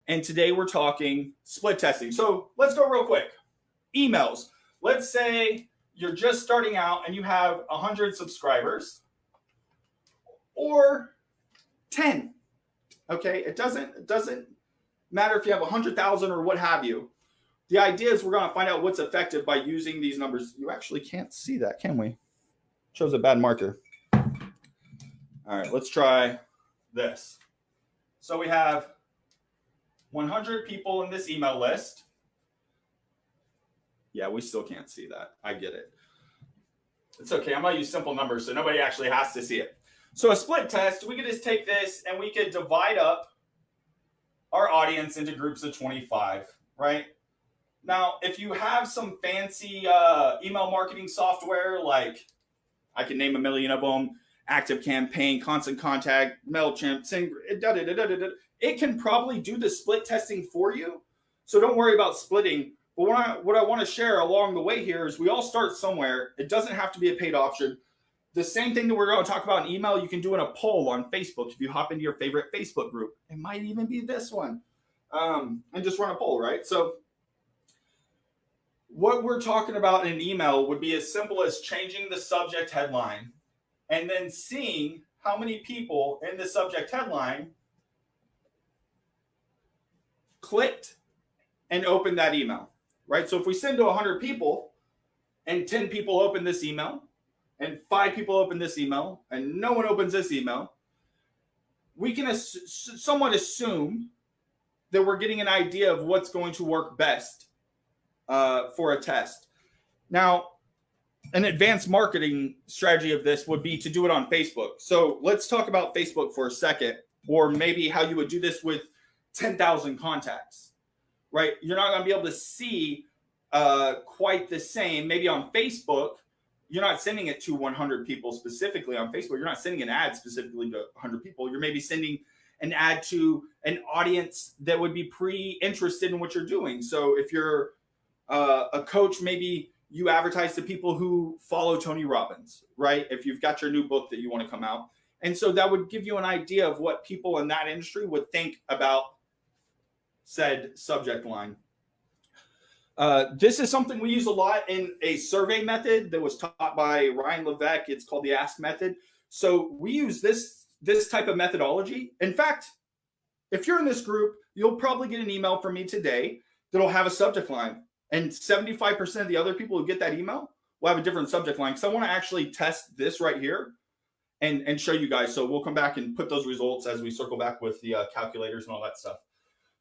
And today we're talking split testing. So let's go real quick. Emails. Let's say you're just starting out and you have 100 subscribers or 10. Okay, it doesn't matter if you have 100,000 or what have you. The idea is we're going to find out what's effective by using these numbers. You actually can't see that, can we? Shows a bad marker. All right, let's try this. So we have 100 people in this email list. Yeah, we still can't see that. I get it. It's okay. I'm going to use simple numbers so nobody actually has to see it. So a split test, we could just take this and we could divide up our audience into groups of 25, right? Now, if you have some fancy email marketing software, like I can name a million of them, ActiveCampaign, Constant Contact, MailChimp, it can probably do the split testing for you. So don't worry about splitting. But what I want to share along the way here is we all start somewhere. It doesn't have to be a paid option. The same thing that we're going to talk about in email, you can do in a poll on Facebook. If you hop into your favorite Facebook group, it might even be this one, and just run a poll, right? So what we're talking about in an email would be as simple as changing the subject headline and then seeing how many people in the subject headline clicked and opened that email, right? So if we send to 100 people and 10 people open this email and 5 people open this email and no one opens this email, we can somewhat assume that we're getting an idea of what's going to work best for a test. Now, an advanced marketing strategy of this would be to do it on Facebook. So let's talk about Facebook for a second, or maybe how you would do this with 10,000 contacts, right? You're not going to be able to see quite the same. Maybe on Facebook, you're not sending it to 100 people specifically on Facebook. You're not sending an ad specifically to 100 people. You're maybe sending an ad to an audience that would be pre-interested in what you're doing. So if you're a coach, maybe you advertise to people who follow Tony Robbins, right? If you've got your new book that you want to come out. And so that would give you an idea of what people in that industry would think about said subject line. This is something we use a lot in a survey method that was taught by Ryan Levesque. It's called the Ask Method. So we use this type of methodology. In fact, if you're in this group, you'll probably get an email from me today that'll have a subject line. And 75% of the other people who get that email will have a different subject line. So I want to actually test this right here and show you guys. So we'll come back and put those results as we circle back with the calculators and all that stuff.